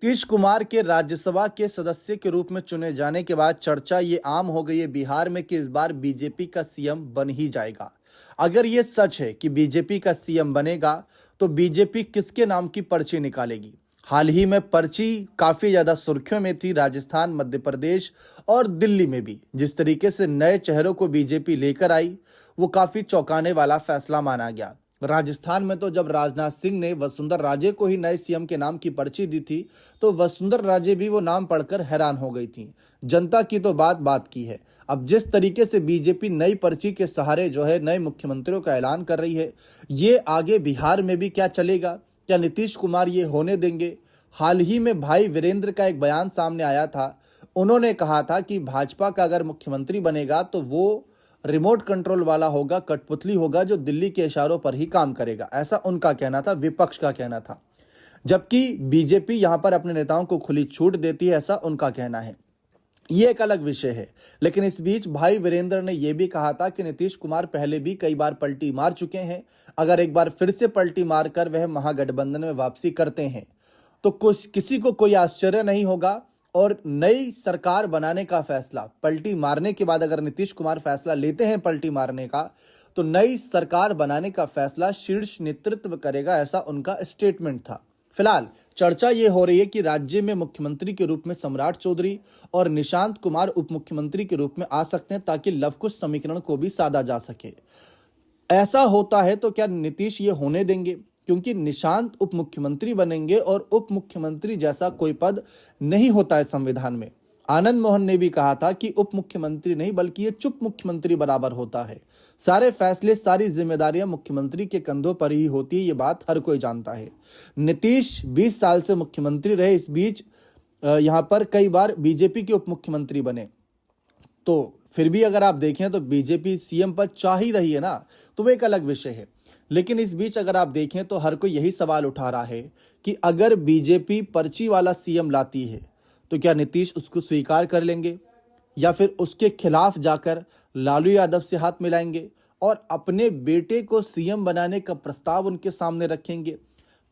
नीतीश कुमार के राज्यसभा के सदस्य के रूप में चुने जाने के बाद चर्चा ये आम हो गई है बिहार में कि इस बार बीजेपी का सीएम बन ही जाएगा। अगर ये सच है कि बीजेपी का सीएम बनेगा तो बीजेपी किसके नाम की पर्ची निकालेगी। हाल ही में पर्ची काफी ज्यादा सुर्खियों में थी, राजस्थान, मध्य प्रदेश और दिल्ली में भी। जिस तरीके से नए चेहरों को बीजेपी लेकर आई वो काफी चौंकाने वाला फैसला माना गया। राजस्थान में तो जब राजनाथ सिंह ने वसुंधरा राजे को ही नए सीएम के नाम की पर्ची दी थी तो वसुंधरा राजे भी वो नाम पढ़कर हैरान हो गई थी। जनता की तो बात की है। अब जिस तरीके से बीजेपी नई पर्ची के सहारे जो है नए मुख्यमंत्रियों का ऐलान कर रही है, ये आगे बिहार में भी क्या चलेगा? क्या नीतीश कुमार ये होने देंगे? हाल ही में भाई वीरेंद्र का एक बयान सामने आया था। उन्होंने कहा था कि भाजपा का अगर मुख्यमंत्री बनेगा तो वो रिमोट कंट्रोल वाला होगा, कठपुतली होगा जो दिल्ली के इशारों पर ही काम करेगा। ऐसा उनका कहना था, विपक्ष का कहना था। जबकि बीजेपी यहां पर अपने नेताओं को खुली छूट देती है, ऐसा उनका कहना है। ये एक अलग विषय है। लेकिन इस बीच भाई वीरेंद्र ने यह भी कहा था कि नीतीश कुमार पहले भी कई बार पलटी मार चुके हैं। अगर एक बार फिर से पलटी मारकर वह महागठबंधन में वापसी करते हैं तो कुछ किसी को कोई आश्चर्य नहीं होगा। और नई सरकार बनाने का फैसला पलटी मारने के बाद अगर नीतीश कुमार फैसला लेते हैं पलटी मारने का, तो नई सरकार बनाने का फैसला शीर्ष नेतृत्व करेगा, ऐसा उनका स्टेटमेंट था। फिलहाल चर्चा ये हो रही है कि राज्य में मुख्यमंत्री के रूप में सम्राट चौधरी और निशांत कुमार उप मुख्यमंत्री के रूप में आ सकते हैं ताकि लवकुश समीकरण को भी साधा जा सके। ऐसा होता है तो क्या नीतीश ये होने देंगे? क्योंकि निशांत उप मुख्यमंत्री बनेंगे और उप मुख्यमंत्री जैसा कोई पद नहीं होता है संविधान में। आनंद मोहन ने भी कहा था कि उप मुख्यमंत्री नहीं बल्कि ये चुप मुख्यमंत्री बराबर होता है। सारे फैसले, सारी जिम्मेदारियां मुख्यमंत्री के कंधों पर ही होती है, ये बात हर कोई जानता है। नीतीश 20 साल से मुख्यमंत्री रहे, इस बीच यहाँ पर कई बार बीजेपी के उप मुख्यमंत्री बने, तो फिर भी अगर आप देखें तो बीजेपी सीएम पद चाह ही रही है ना, तो वो एक अलग विषय है। लेकिन इस बीच अगर आप देखें तो हर कोई यही सवाल उठा रहा है कि अगर बीजेपी पर्ची वाला सीएम लाती है तो क्या नीतीश उसको स्वीकार कर लेंगे या फिर उसके खिलाफ जाकर लालू यादव से हाथ मिलाएंगे और अपने बेटे को सीएम बनाने का प्रस्ताव उनके सामने रखेंगे।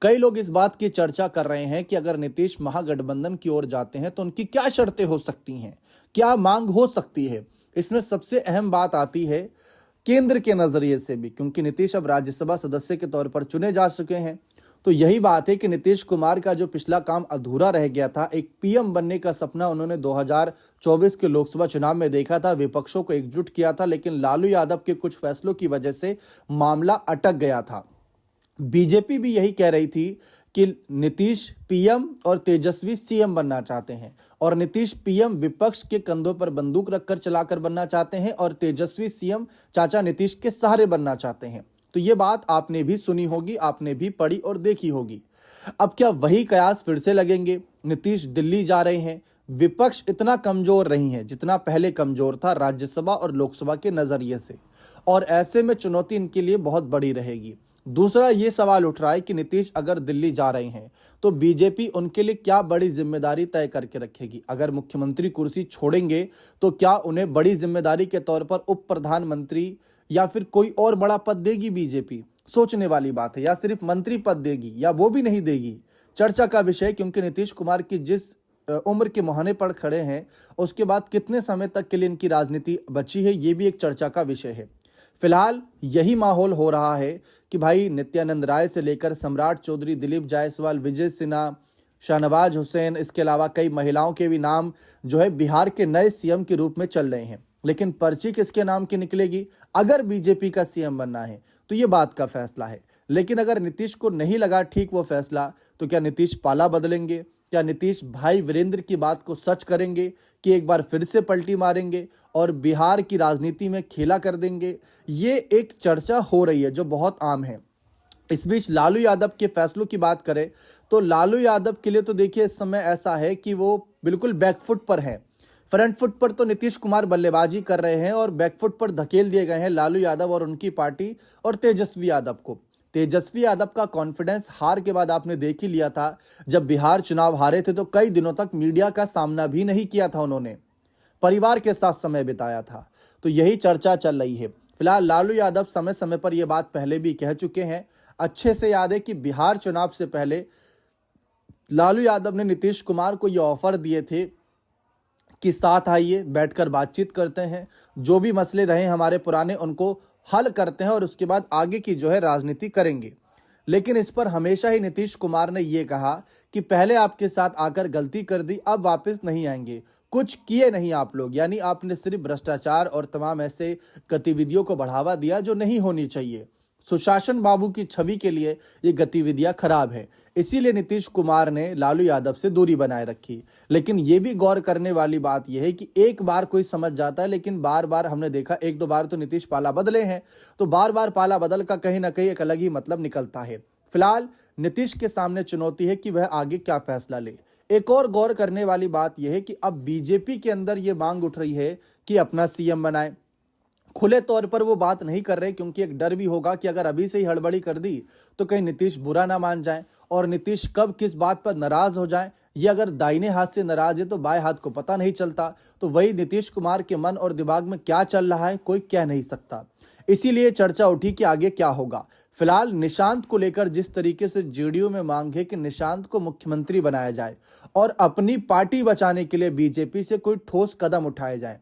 कई लोग इस बात की चर्चा कर रहे हैं कि अगर नीतीश महागठबंधन की ओर जाते हैं तो उनकी क्या शर्तें हो सकती हैं, क्या मांग हो सकती है। इसमें सबसे अहम बात आती है केंद्र के नजरिए से भी, क्योंकि नीतीश अब राज्यसभा सदस्य के तौर पर चुने जा चुके हैं। तो यही बात है कि नीतीश कुमार का जो पिछला काम अधूरा रह गया था, एक पीएम बनने का सपना उन्होंने 2024 के लोकसभा चुनाव में देखा था, विपक्षों को एकजुट किया था, लेकिन लालू यादव के कुछ फैसलों की वजह से मामला अटक गया था। बीजेपी भी यही कह रही थी कि नीतीश पीएम और तेजस्वी सीएम बनना चाहते हैं, और नीतीश पीएम विपक्ष के कंधों पर बंदूक रखकर चलाकर बनना चाहते हैं और तेजस्वी सीएम चाचा नीतीश के सहारे बनना चाहते हैं। तो ये बात आपने भी सुनी होगी, आपने भी पढ़ी और देखी होगी। अब क्या वही कयास फिर से लगेंगे? नीतीश दिल्ली जा रहे हैं, विपक्ष इतना कमजोर नहीं है जितना पहले कमजोर था राज्यसभा और लोकसभा के नजरिए से, और ऐसे में चुनौती इनके लिए बहुत बड़ी रहेगी। दूसरा ये सवाल उठ रहा है कि नीतीश अगर दिल्ली जा रहे हैं तो बीजेपी उनके लिए क्या बड़ी जिम्मेदारी तय करके रखेगी। अगर मुख्यमंत्री कुर्सी छोड़ेंगे तो क्या उन्हें बड़ी जिम्मेदारी के तौर पर उप प्रधानमंत्री या फिर कोई और बड़ा पद देगी बीजेपी? सोचने वाली बात है। या सिर्फ मंत्री पद देगी या वो भी नहीं देगी, चर्चा का विषय। क्योंकि नीतीश कुमार की जिस उम्र के मुहाने पर खड़े हैं, उसके बाद कितने समय तक के लिए इनकी राजनीति बची है, ये भी एक चर्चा का विषय है। फिलहाल यही माहौल हो रहा है कि भाई नित्यानंद राय से लेकर सम्राट चौधरी, दिलीप जायसवाल, विजय सिन्हा, शाहनवाज हुसैन, इसके अलावा कई महिलाओं के भी नाम जो है बिहार के नए सीएम के रूप में चल रहे हैं। लेकिन पर्ची किसके नाम की निकलेगी? अगर बीजेपी का सीएम बनना है तो ये बात का फैसला है। लेकिन अगर नीतीश को नहीं लगा ठीक वो फैसला, तो क्या नीतीश पाला बदलेंगे? क्या नीतीश भाई वीरेंद्र की बात को सच करेंगे कि एक बार फिर से पलटी मारेंगे और बिहार की राजनीति में खेला कर देंगे? ये एक चर्चा हो रही है जो बहुत आम है। इस बीच लालू यादव के फैसलों की बात करें तो लालू यादव के लिए तो देखिए इस समय ऐसा है कि वो बिल्कुल बैकफुट पर हैं। फ्रंट फुट पर तो नीतीश कुमार बल्लेबाजी कर रहे हैं और बैकफुट पर धकेल दिए गए हैं लालू यादव और उनकी पार्टी और तेजस्वी यादव को। तेजस्वी यादव का कॉन्फिडेंस हार के बाद आपने देख ही लिया था। जब बिहार चुनाव हारे थे तो कई दिनों तक मीडिया का सामना भी नहीं किया था, उन्होंने परिवार के साथ समय बिताया था। तो यही चर्चा चल रही है। फिलहाल लालू यादव समय समय पर यह बात पहले भी कह चुके हैं। अच्छे से याद है कि बिहार चुनाव से पहले लालू यादव ने नीतीश कुमार को ये ऑफर दिए थे कि साथ आइए, बैठकर बातचीत करते हैं, जो भी मसले रहे हमारे पुराने उनको हल करते हैं और उसके बाद आगे की जो है राजनीति करेंगे। लेकिन इस पर हमेशा ही नीतीश कुमार ने ये कहा कि पहले आपके साथ आकर गलती कर दी, अब वापस नहीं आएंगे। कुछ किए नहीं आप लोग, यानी आपने सिर्फ भ्रष्टाचार और तमाम ऐसे गतिविधियों को बढ़ावा दिया जो नहीं होनी चाहिए। सुशासन बाबू की छवि के लिए ये गतिविधियां खराब है, इसीलिए नीतीश कुमार ने लालू यादव से दूरी बनाए रखी। लेकिन ये भी गौर करने वाली बात यह है कि एक बार कोई समझ जाता है, लेकिन बार बार हमने देखा, एक दो बार तो नीतीश पाला बदले हैं, तो बार बार पाला बदल का कहीं ना कहीं एक अलग ही मतलब निकलता है। फिलहाल नीतीश के सामने चुनौती है कि वह आगे क्या फैसला ले। एक और गौर करने वाली बात यह है कि अब बीजेपी के अंदर यह मांग उठ रही है कि अपना सीएम बनाए। खुले तौर पर वो बात नहीं कर रहे, क्योंकि एक डर भी होगा कि अगर अभी से ही हड़बड़ी कर दी तो कहीं नीतीश बुरा ना मान जाए, और नीतीश कब किस बात पर नाराज हो जाए, ये अगर दाहिने हाथ से नाराज है तो बाएं हाथ को पता नहीं चलता। तो वही नीतीश कुमार के मन और दिमाग में क्या चल रहा है कोई कह नहीं सकता। इसीलिए चर्चा उठी कि आगे क्या होगा। फिलहाल निशांत को लेकर जिस तरीके से जेडीयू में मांग है कि निशांत को मुख्यमंत्री बनाया जाए और अपनी पार्टी बचाने के लिए बीजेपी से कोई ठोस कदम उठाए जाए,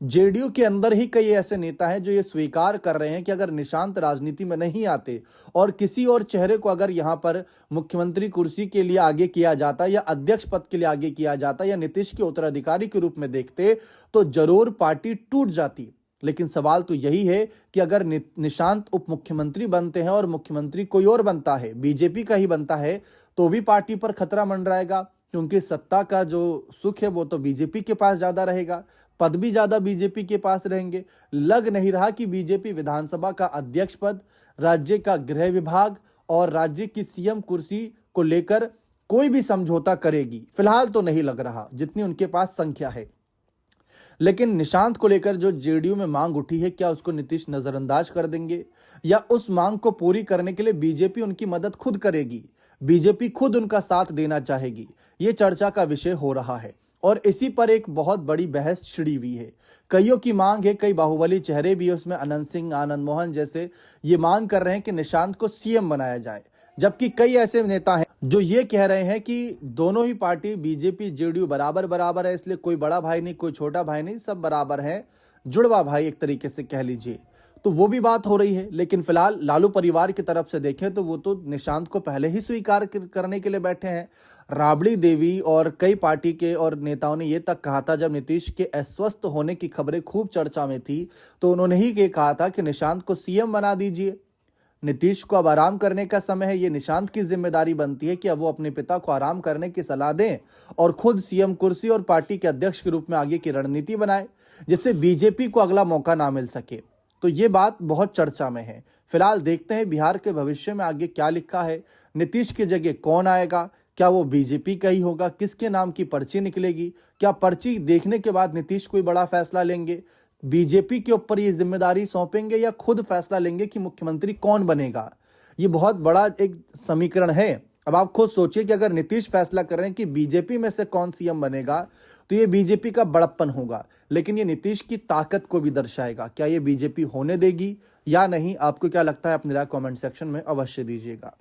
जेडीयू के अंदर ही कई ऐसे नेता हैं जो ये स्वीकार कर रहे हैं कि अगर निशांत राजनीति में नहीं आते और किसी और चेहरे को अगर यहां पर मुख्यमंत्री कुर्सी के लिए आगे किया जाता या अध्यक्ष पद के लिए आगे किया जाता या नीतीश के उत्तराधिकारी के रूप में देखते तो जरूर पार्टी टूट जाती। लेकिन सवाल तो यही है कि अगर निशांत उप मुख्यमंत्री बनते हैं और मुख्यमंत्री कोई और बनता है, बीजेपी का ही बनता है, तो भी पार्टी पर खतरा मंडराएगा, क्योंकि सत्ता का जो सुख है वो तो बीजेपी के पास ज्यादा रहेगा, पद भी ज्यादा बीजेपी के पास रहेंगे। लग नहीं रहा कि बीजेपी विधानसभा का अध्यक्ष पद, राज्य का गृह विभाग और राज्य की सीएम कुर्सी को लेकर कोई भी समझौता करेगी। फिलहाल तो नहीं लग रहा, जितनी उनके पास संख्या है। लेकिन निशांत को लेकर जो जेडीयू में मांग उठी है, क्या उसको नीतीश नजरअंदाज कर देंगे या उस मांग को पूरी करने के लिए बीजेपी उनकी मदद खुद करेगी, बीजेपी खुद उनका साथ देना चाहेगी? ये चर्चा का विषय हो रहा है और इसी पर एक बहुत बड़ी बहस छिड़ी हुई है। कईयों की मांग है, कई बाहुबली चेहरे भी है उसमें, अनंत सिंह, आनंद मोहन जैसे, ये मांग कर रहे हैं कि निशांत को सीएम बनाया जाए, जबकि कई ऐसे नेता हैं जो ये कह रहे हैं कि दोनों ही पार्टी बीजेपी जेडीयू बराबर बराबर है, इसलिए कोई बड़ा भाई नहीं कोई छोटा भाई नहीं, सब बराबर हैं, जुड़वा भाई एक तरीके से कह लीजिए। तो वो भी बात हो रही है। लेकिन फिलहाल लालू परिवार की तरफ से देखें तो वो तो निशांत को पहले ही स्वीकार करने के लिए बैठे हैं। राबड़ी देवी और कई पार्टी के और नेताओं ने ये तक कहा था, जब नीतीश के अस्वस्थ होने की खबरें खूब चर्चा में थी, तो उन्होंने ही ये कहा था कि निशांत को सीएम बना दीजिए, नीतीश को अब आराम करने का समय है। ये निशांत की जिम्मेदारी बनती है कि अब वो अपने पिता को आराम करने की सलाह दें और खुद सीएम कुर्सी और पार्टी के अध्यक्ष के रूप में आगे की रणनीति बनाए, जिससे बीजेपी को अगला मौका ना मिल सके। तो ये बात बहुत चर्चा में है। फिलहाल देखते हैं बिहार के भविष्य में आगे क्या लिखा है, नीतीश की जगह कौन आएगा, क्या वो बीजेपी का ही होगा, किसके नाम की पर्ची निकलेगी, क्या पर्ची देखने के बाद नीतीश कोई बड़ा फैसला लेंगे, बीजेपी के ऊपर ये जिम्मेदारी सौंपेंगे या खुद फैसला लेंगे कि मुख्यमंत्री कौन बनेगा? ये बहुत बड़ा एक समीकरण है। अब आप खुद सोचिए कि अगर नीतीश फैसला कर रहे हैं कि बीजेपी में से कौन सीएम बनेगा, तो ये बीजेपी का बड़प्पन होगा, लेकिन ये नीतीश की ताकत को भी दर्शाएगा। क्या ये बीजेपी होने देगी या नहीं? आपको क्या लगता है? अपनी राय कमेंट सेक्शन में अवश्य दीजिएगा।